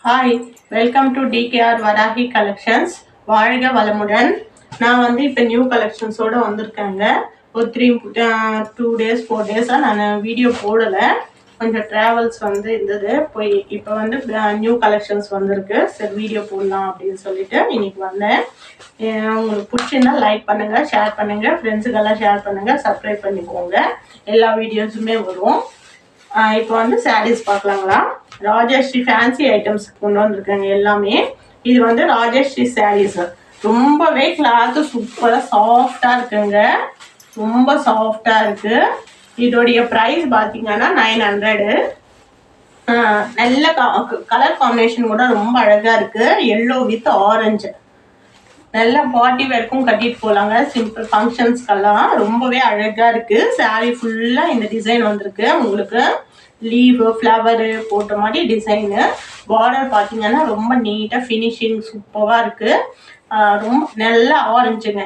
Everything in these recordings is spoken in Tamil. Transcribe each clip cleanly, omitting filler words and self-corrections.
Hi, welcome to TKR Varahi collections. வாழ்க வளமுடன். நான் வந்து இப்போ நியூ கலெக்ஷன்ஸோடு வந்திருக்கேங்க. ஒரு 2 days 4 days நான் வீடியோ போடலை. கொஞ்சம் ட்ராவல்ஸ் வந்து இருந்தது. போய் இப்போ வந்து நியூ கலெக்ஷன்ஸ் வந்திருக்கு. சரி வீடியோ போடலாம் அப்படின்னு சொல்லிட்டு இன்னைக்கு வந்தேன். உங்களுக்கு பிடிச்சிருந்தா லைக் பண்ணுங்கள், ஷேர் பண்ணுங்கள், ஃப்ரெண்ட்ஸுக்கெல்லாம் ஷேர் பண்ணுங்கள், சப்ஸ்கிரைப் பண்ணிக்கோங்க. எல்லா வீடியோஸுமே வரும். இப்போ வந்து சாரீஸ் பார்க்கலாங்களா. ராஜஸ்ரீ ஃபேன்சி ஐட்டம்ஸ் கொண்டு வந்திருக்காங்க எல்லாமே. இது வந்து ராஜஸ்ரீ சாரீஸ். ரொம்பவே கிளாத்து சூப்பராக சாஃப்டாக இருக்குங்க. ரொம்ப சாஃப்டாக இருக்குது. இதோடைய ப்ரைஸ் பார்த்தீங்கன்னா 900. நல்ல கலர் காம்பினேஷன் கூட ரொம்ப அழகாக இருக்குது. Yellow with orange. நல்ல பார்ட்டி வேர்க்கும் கட்டிட்டு போகலாங்க. சிம்பிள் ஃபங்க்ஷன்ஸ்க்கெல்லாம் ரொம்பவே அழகாக இருக்குது. சாரீ ஃபுல்லாக இந்த டிசைன் வந்திருக்கு. உங்களுக்கு லீவு ஃப்ளவரு போட்ட மாதிரி டிசைனு. பார்டர் பார்த்தீங்கன்னா ரொம்ப நீட்டாக ஃபினிஷிங் சூப்பராக இருக்குது. ரொம்ப நல்ல ஆரஞ்சுங்க.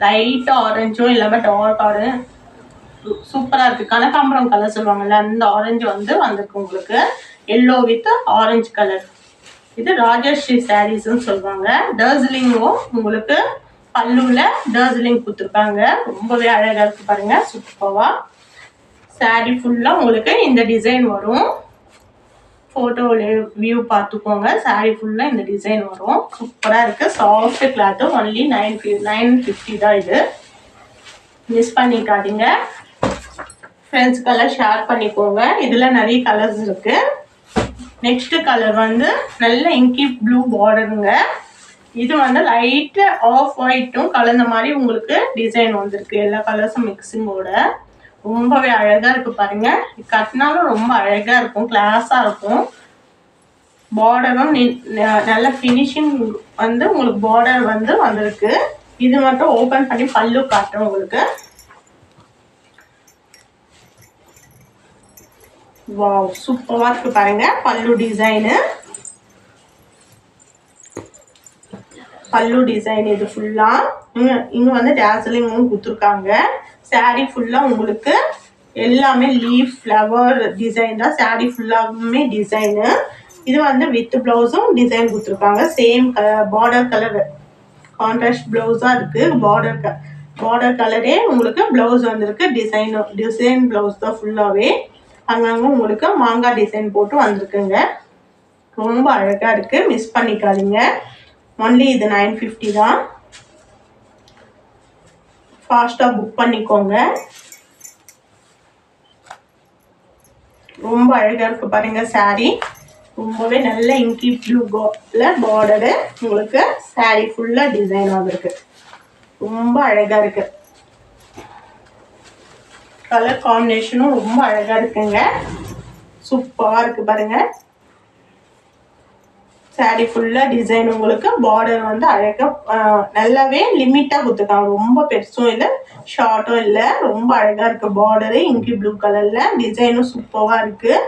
லைட்டாக ஆரஞ்சும் இல்லாமல் டார்க் ஆரஞ்சு சூப்பராக இருக்குது. கனகாம்பரம் கலர் சொல்லுவாங்கல்ல, அந்த ஆரஞ்சு வந்திருக்கு உங்களுக்கு. Yellow with orange colour. இது ராஜஸ்ரீ சாரீஸ்ன்னு சொல்லுவாங்க. டர்ஸ்லிங்கும் உங்களுக்கு பல்லுவில் டர்ஸ்லிங் கொடுத்துருக்காங்க. ரொம்பவே அழகாக இருக்குது பாருங்கள், சூப்பராக. சாரீ ஃபுல்லாக உங்களுக்கு இந்த டிசைன் வரும். ஃபோட்டோவில் வியூ பார்த்துக்கோங்க. சாரீ ஃபுல்லாக இந்த டிசைன் வரும். சூப்பராக இருக்குது. Soft cloth. ஒன்லி 950 தான். இது மிஸ் பண்ணிக்காதீங்க. ஃப்ரெண்ட்ஸ்க்கெல்லாம் ஷேர் பண்ணிக்கோங்க. இதில் நிறைய கலர்ஸ் இருக்குது. நெக்ஸ்ட் கலர் வந்து நல்ல இங்கி ப்ளூ பார்டருங்க. இது வந்து லைட்டு ஆஃப் ஒயிட்டும் கலந்த மாதிரி உங்களுக்கு டிசைன் வந்திருக்கு. எல்லா கலர்ஸும் மிக்சிங்கோட ரொம்பவே அழகாக இருக்குது பாருங்க. கட்டினாலும் ரொம்ப அழகாக இருக்கும், கிளாஸாக இருக்கும். பார்டரும் நல்ல ஃபினிஷிங் வந்து உங்களுக்கு பார்டர் வந்திருக்கு. இது மட்டும் ஓப்பன் பண்ணி பல்லு காட்டுறோம் உங்களுக்கு. வாவ், சூப்பராக இருக்கு பாருங்க. பல்லு டிசைனு, பல்லு டிசைன் இது ஃபுல்லா. இங்க வந்து டார்சலிங்கும் கொடுத்துருக்காங்க. சாரீ ஃபுல்லா உங்களுக்கு எல்லாமே லீஃப் ஃப்ளவர் டிசைன் தான். சாரீ ஃபுல்லாமே டிசைனு. இது வந்து வித் பிளவுஸும் டிசைன் கொடுத்துருக்காங்க. சேம் பார்டர் கலர் கான்ட்ராஸ்ட் பிளவுஸாக இருக்கு. பார்டர் கலரே உங்களுக்கு பிளவுஸ் வந்திருக்கு. டிசைன் பிளவுஸ் தான் ஃபுல்லாகவே. அங்கங்கே உங்களுக்கு மாங்காய் டிசைன் போட்டு வந்திருக்குங்க. ரொம்ப அழகாக இருக்குது. மிஸ் பண்ணிக்காதீங்க. ஒன்லி இது 950 தான். ஃபாஸ்ட்டாக புக் பண்ணிக்கோங்க. ரொம்ப அழகாக இருக்குது பாருங்கள் சாரீ. ரொம்பவே நல்ல இங்கி ப்ளூல பார்டரு. உங்களுக்கு சாரீ ஃபுல்லாக டிசைன் ஆகிருக்கு. ரொம்ப அழகாக இருக்குது. கலர் காம்பினேஷனும் ரொம்ப அழகாக இருக்குங்க. சூப்பராக இருக்குது பாருங்கள். சாரீ ஃபுல்லாக டிசைன் உங்களுக்கு. பார்டர் வந்து அழகாக நல்லாவே லிமிட்டாக கொடுத்துருக்காங்க. ரொம்ப பெருசும் இல்லை, ஷார்ட்டும் இல்லை. ரொம்ப அழகாக இருக்குது பார்டரு. இங்கி ப்ளூ கலரில் டிசைனும் சூப்பராக இருக்குது.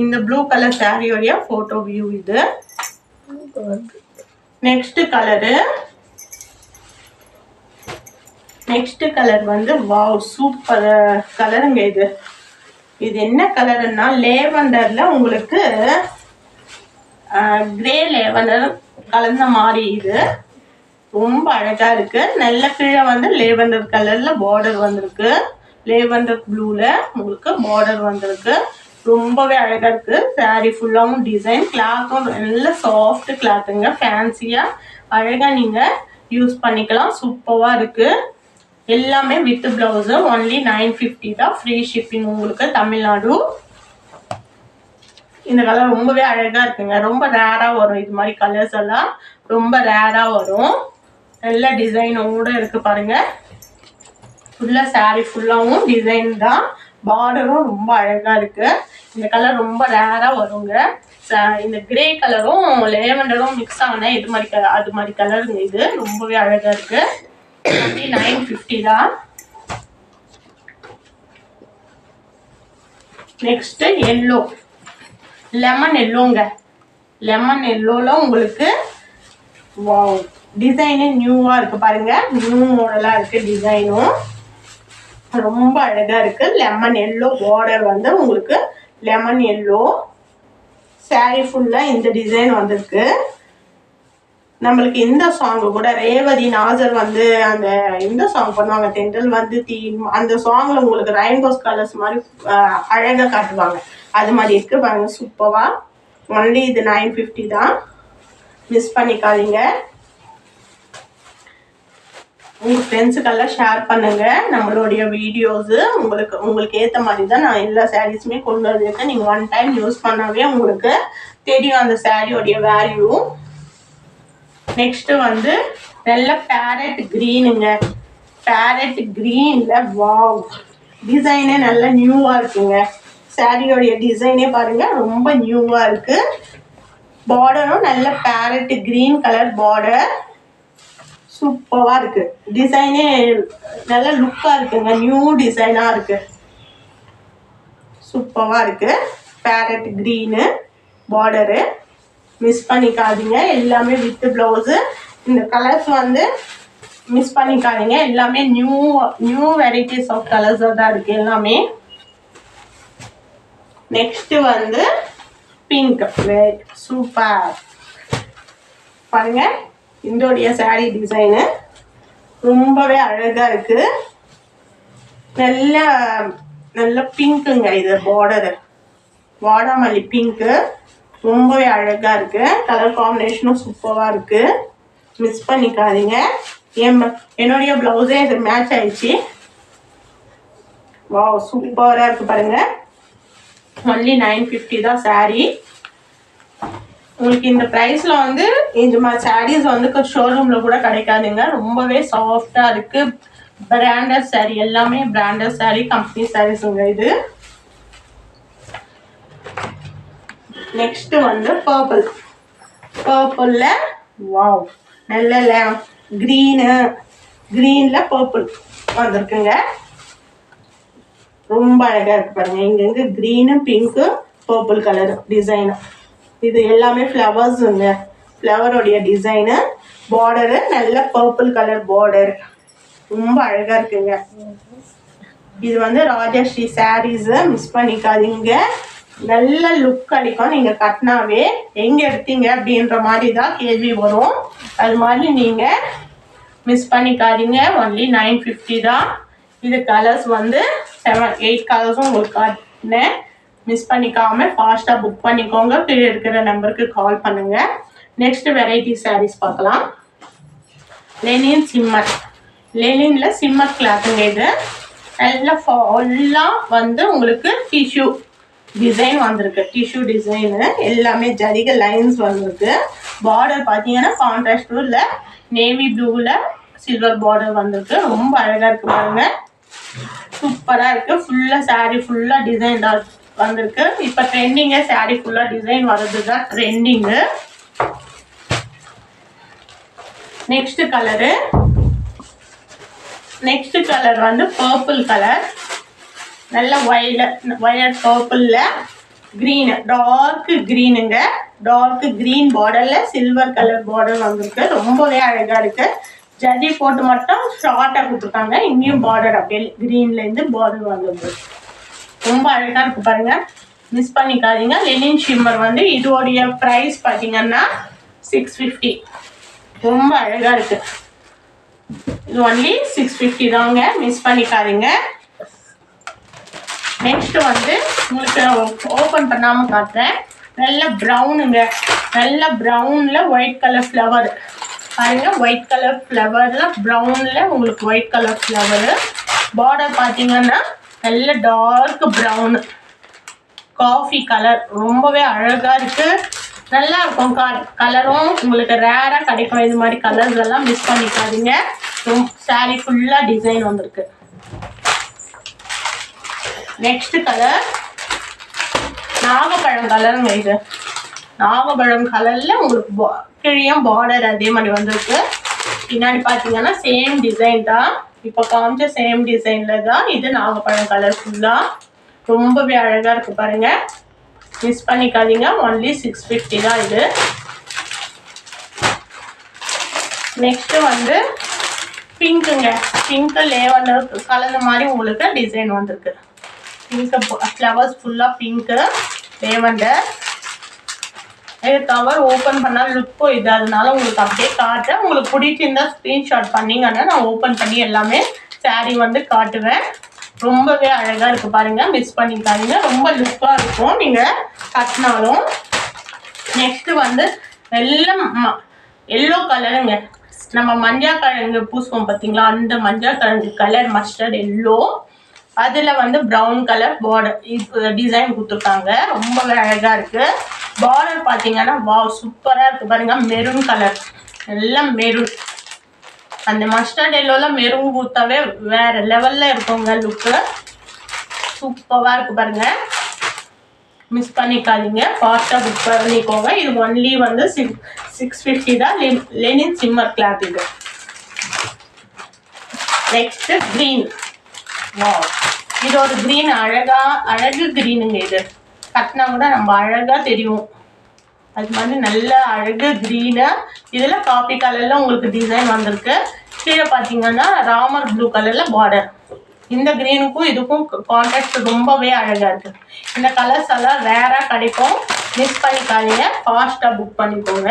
இந்த ப்ளூ கலர் சாரியோடைய ஃபோட்டோ வியூ இது. நெக்ஸ்ட் கலர் வந்து வாவ், சூப்பர் கலருங்க. இது என்ன கலருன்னா லேவண்டர்ல உங்களுக்கு கிரே லேவண்டர் கலந்த மாதிரி. இது ரொம்ப அழகா இருக்கு. நல்ல கீழே வந்து லேவண்டர் கலர்ல பார்டர் வந்திருக்கு. லேவண்டர் ப்ளூல உங்களுக்கு பார்டர் வந்திருக்கு. ரொம்பவே அழகா இருக்கு. சாரீ ஃபுல்லாவும் டிசைன். கிளாத்தும் நல்ல சாஃப்ட் கிளாத்துங்க. ஃபேன்சியா அழகா நீங்க யூஸ் பண்ணிக்கலாம். சூப்பரா இருக்கு. எல்லாமே வித் பிளவுஸ். ஒன்லி 950 தான். ஃப்ரீ ஷிப்பிங் உங்களுக்கு தமிழ்நாடு. இந்த கலர் ரொம்பவே அழகா இருக்குங்க. ரொம்ப ரேரா வரும். இது மாதிரி கலர்ஸ் எல்லாம் ரொம்ப ரேரா வரும். நல்ல டிசைனோட இருக்கு பாருங்க. ஃபுல்லா சாரீ ஃபுல்லாவும் டிசைன் தான். பார்டரும் ரொம்ப அழகா இருக்கு. இந்த கலர் ரொம்ப ரேரா வருங்க. இந்த கிரே கலரும் லேவண்டரும் மிக்ஸ் ஆன அது மாதிரி கலருங்க. இது ரொம்பவே அழகா இருக்கு. 950 தான். நெக்ஸ்ட் எல்லோ, லெமன் எல்லோங்க. லெமன் எல்லோல உங்களுக்கு வாவ் டிசைனே நியூவாக இருக்குது பாருங்கள். நியூ மாடலாக இருக்குது. டிசைனும் ரொம்ப அழகாக இருக்குது. லெமன் எல்லோ பார்டர் வந்து உங்களுக்கு லெமன் எல்லோ. சாரீ ஃபுல்லாக இந்த டிசைன் வந்திருக்கு. நம்மளுக்கு இந்த சாங்கு கூட ரேவதி நாசர் வந்து அந்த இந்த சாங் பண்ணுவாங்க, தென்றல் வந்து தீ, அந்த சாங்கில் உங்களுக்கு ரெயின்போஸ் கலர்ஸ் மாதிரி அழகாக காட்டுவாங்க. அது மாதிரி இருக்குது பாருங்க. சூப்பராக. ஒன்லி இது 950 தான். மிஸ் பண்ணிக்காதீங்க. உங்கள் ஃப்ரெண்ட்ஸுக்கெல்லாம் ஷேர் பண்ணுங்கள் நம்மளுடைய வீடியோஸு. உங்களுக்கு ஏற்ற மாதிரி தான் நான் எல்லா சாரீஸுமே கொண்டு வந்திருக்கேன். நீங்கள் ஒன் டைம் யூஸ் பண்ணாவே உங்களுக்கு தெரியும் அந்த சாரியோடைய வேல்யூ. நெக்ஸ்ட்டு வந்து நல்ல பேரட் க்ரீனுங்க. பேரட் க்ரீனில் வாவ், டிசைனே நல்ல நியூவாக இருக்குங்க. சாரியோடைய டிசைனே பாருங்கள், ரொம்ப நியூவாக இருக்குது. பார்டரும் நல்ல பேரட் க்ரீன் கலர் பார்டர். சூப்பராக இருக்குது. டிசைனே நல்ல லுக்காக இருக்குங்க. நியூ டிசைனாக இருக்குது. சூப்பராக இருக்குது. Farad green border. மிஸ் பண்ணிக்காதீங்க. எல்லாமே வித் ப்ளவுஸு. இந்த கலர்ஸ் வந்து மிஸ் பண்ணிக்காதீங்க. எல்லாமே நியூ வெரைட்டிஸ் ஆஃப் கலர்ஸாக தான் இருக்குது எல்லாமே. நெக்ஸ்ட்டு வந்து பிங்க். சூப்பர் பாருங்க. இதோடைய சாரீ டிசைனு ரொம்பவே அழகாக இருக்குது. நல்ல பிங்க்குங்க. இது பார்டரு வாடாமல்லி பிங்க்கு. ரொம்பவே அழகாக இருக்குது. கலர் காம்பினேஷனும் சூப்பராக இருக்குது. மிஸ் பண்ணிக்காதீங்க. என்னுடைய ப்ளவுஸே இது மேட்ச் ஆயிடுச்சு. வா, சூப்பராக இருக்குது பாருங்கள். ஒன்லி 950 தான் சாரீ. உங்களுக்கு இந்த ப்ரைஸில் வந்து இந்த மாதிரி சாரீஸ் வந்து ஷோரூமில் கூட கிடைக்காதுங்க. ரொம்பவே சாஃப்டாக இருக்குது. பிராண்டட் சாரீ, எல்லாமே பிராண்டட் சாரீ, கம்பெனி சாரீஸுங்க இது. நெக்ஸ்ட் வந்து பர்பிள். பர்பிளில் வாவ், நல்ல க்ரீனில் பர்பிள் வந்திருக்குங்க. ரொம்ப அழகாக இருக்குது பாருங்கள். இங்கேருந்து green pink purple colour design. இது எல்லாமே ஃப்ளவர்ஸுங்க. ஃப்ளவருடைய டிசைனு. பார்டரு நல்ல பர்பிள் கலர் பார்டர். ரொம்ப அழகாக இருக்குங்க. இது வந்து ராஜஸ்ரீ சாரீஸு. மிஸ் பண்ணிக்காதீங்க. நல்ல லுக் அளிக்கும். நீங்கள் கட்டினாவே எங்கே எடுத்தீங்க அப்படின்ற மாதிரி தான் கேள்வி வரும். அது மாதிரி நீங்கள் மிஸ் பண்ணிக்காதீங்க. ஒன்லி 950 தான். இது கலர்ஸ் வந்து 7-8 கலர்ஸும் உங்களுக்கு காட்டினேன். மிஸ் பண்ணிக்காமல் ஃபாஸ்ட்டாக புக் பண்ணிக்கோங்க. கீழே இருக்கிற நம்பருக்கு கால் பண்ணுங்கள். நெக்ஸ்ட் வெரைட்டி சாரீஸ் பார்க்கலாம். Linen shimmer. லெனினில் சிம்மர் கிளாத்துங்க. இது நல்லா ஃபுல்லாக வந்து உங்களுக்கு டிஷ்யூ டிசைன் வந்திருக்கு. டிஷ்யூ டிசைனு எல்லாமே ஜரிகை லைன்ஸ் வந்திருக்கு. பார்டர் பார்த்தீங்கன்னா கான்ட்ராஸ்டில் நேவி ப்ளூவில் சில்வர் பார்டர் வந்திருக்கு. ரொம்ப அழகாக இருக்குது பாருங்க. சூப்பராக இருக்குது. ஃபுல்லாக சாரீ ஃபுல்லாக டிசைன் தான் வந்திருக்கு. இப்போ ட்ரெண்டிங்கே சாரீ ஃபுல்லாக டிசைன் வர்றது தான் ட்ரெண்டிங்கு. நெக்ஸ்ட் கலர் வந்து பர்பிள் கலர். நல்ல வயலட் பர்பிளில் க்ரீனு, டார்க் க்ரீனுங்க. டார்க் க்ரீன் பார்டரில் சில்வர் கலர் பார்டர் வந்திருக்கு. ரொம்பவே அழகாக இருக்குது. ஜரி போட்டு மட்டும் ஷார்ட்டாக கொடுத்துருக்காங்க. இங்கேயும் பார்டர் அப்படியே க்ரீன்லேருந்து பார்டர் வந்திருக்கு. ரொம்ப அழகாக இருக்குது பாருங்கள். மிஸ் பண்ணிக்காதீங்க. லெனின் ஷிம்மர் வந்து இதோடைய ப்ரைஸ் பார்த்தீங்கன்னா 650. ரொம்ப அழகாக இருக்குது. இது ஒன்லி 650 தாங்க. மிஸ் பண்ணிக்காதீங்க. நெக்ஸ்ட் வந்து உங்களுக்கு ஓப்பன் பண்ணாமல் காட்டுறேன். நல்ல ப்ரௌனுங்க. நல்ல ப்ரௌனில் ஒயிட் கலர் ஃப்ளவர் பாருங்க. ஒயிட் கலர் ஃப்ளவரில் ப்ரௌனில் உங்களுக்கு ஒயிட் கலர் ஃப்ளவரு. பார்டர் பார்த்தீங்கன்னா நல்ல டார்க் ப்ரௌனு காஃபி கலர். ரொம்பவே அழகாக இருக்குது. நல்லா இருக்கும். கலரும் உங்களுக்கு ரேராக கிடைக்கும். இது மாதிரி கலர்ஸ் எல்லாம் மிஸ் பண்ணிக்காதீங்க. சாரீ ஃபுல்லாக டிசைன் வந்திருக்கு. நெக்ஸ்ட் கலர் நாகப்பழம் கலருங்க. இது நாகப்பழம் கலரில் உங்களுக்கு கிழியும் பார்டர் அதே மாதிரி வந்திருக்கு. பின்னாடி பார்த்தீங்கன்னா சேம் டிசைன் தான். இப்போ காமிச்ச சேம் டிசைனில் தான் இது நாகப்பழம் கலர் ஃபுல்லாக. ரொம்பவே அழகாக இருக்குது பாருங்கள். மிஸ் பண்ணிக்காதீங்க. ஒன்லி 650 தான் இது. நெக்ஸ்ட்டு வந்து பிங்க்குங்க. பிங்க்கு லேவண்டர் கலந்த மாதிரி உங்களுக்கு டிசைன் வந்திருக்கு. பிங்க்கு ஃப்ளவர்ஸ் ஃபுல்லாக பிங்க்கு லேவண்டர். இது கவர் ஓப்பன் பண்ணால் லுக்கோ இது, அதனால உங்களுக்கு அப்படியே காட்டுறேன். உங்களுக்கு பிடிச்சிருந்தா ஸ்க்ரீன்ஷாட் பண்ணிங்கன்னா நான் ஓப்பன் பண்ணி எல்லாமே சாரீ வந்து காட்டுவேன். ரொம்பவே அழகாக இருக்குது பாருங்கள், மிஸ் பண்ணிக்காதீங்க. ரொம்ப லுக்காக இருக்கும் நீங்கள் கட்டினாலும். நெக்ஸ்ட்டு வந்து எல்லாம் எல்லோ கலருங்க. நம்ம மஞ்சள் கிழங்கு பூசுவோம் பார்த்தீங்களா, அந்த மஞ்சள் கிழங்கு கலர் மஸ்டர்ட் எல்லோ. அதில் வந்து ப்ரௌன் கலர் பார்டர் டிசைன் கொடுத்துருக்காங்க. ரொம்பவே அழகாக இருக்குது. பார்டர் பார்த்தீங்கன்னா வாவ் சூப்பராக இருக்குது பாருங்கள். மெரூன் கலர், எல்லாம் மெரூன். அந்த மஸ்டர்ட் எல்லோவில் மெரூன் கொடுத்தாவே வேறு லெவலில் இருக்குங்க லுக்கு. சூப்பராக இருக்குது பாருங்கள், மிஸ் பண்ணிக்காதீங்க. ஃபாஸ்ட்டாக புக் பண்ணிக்கோங்க. இது ஒன்லி வந்து 650 தான். லெனின் சிம்மர் கிளாத் இது. Next green. வாவ், இது ஒரு க்ரீன், அழகு க்ரீனுங்க. இது கட்டினா கூட நம்ம அழகாக தெரியும். அது மாதிரி நல்ல அழகு க்ரீனு. இதில் காப்பி கலரில் உங்களுக்கு டிசைன் வந்திருக்கு. கீழே பார்த்தீங்கன்னா ராமர் ப்ளூ கலரில் பார்டர். இந்த க்ரீனுக்கும் இதுக்கும் கான்ட்ராஸ்ட் ரொம்பவே அழகாக இருக்குது. இந்த கலர்ஸ் எல்லாம் ரேராக கிடைக்கும், மிஸ் பண்ணிக்காதீங்க. ஃபாஸ்ட்டாக புக் பண்ணிக்கோங்க.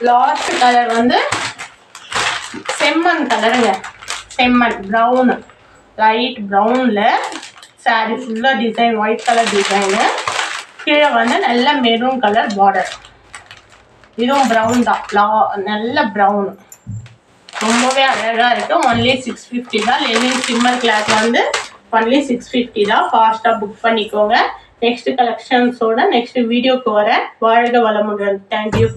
லாஸ்ட் கலர் வந்து செம்மண் கலருங்க. செம்மண் ப்ரௌனு, லைட் ப்ரௌனில் சாரீ ஃபுல்லாக டிசைன், ஒயிட் கலர் டிசைனு. கீழே வந்து நல்ல மெரூன் கலர் பார்டர். இதுவும் ப்ரௌன் தான், நல்ல ப்ரௌனு. ரொம்பவே அழகாக இருக்குது. ஒன்லி 650 தான். லெனின் சிம்மர் கிளாத் வந்து ஒன்லி 650 தான். ஃபாஸ்ட்டாக புக் பண்ணிக்கோங்க. நெக்ஸ்ட் கலெக்ஷன்ஸோட நெக்ஸ்ட் வீடியோக்கு வரேன். வாழ்க வளமுடன். தேங்க்யூ.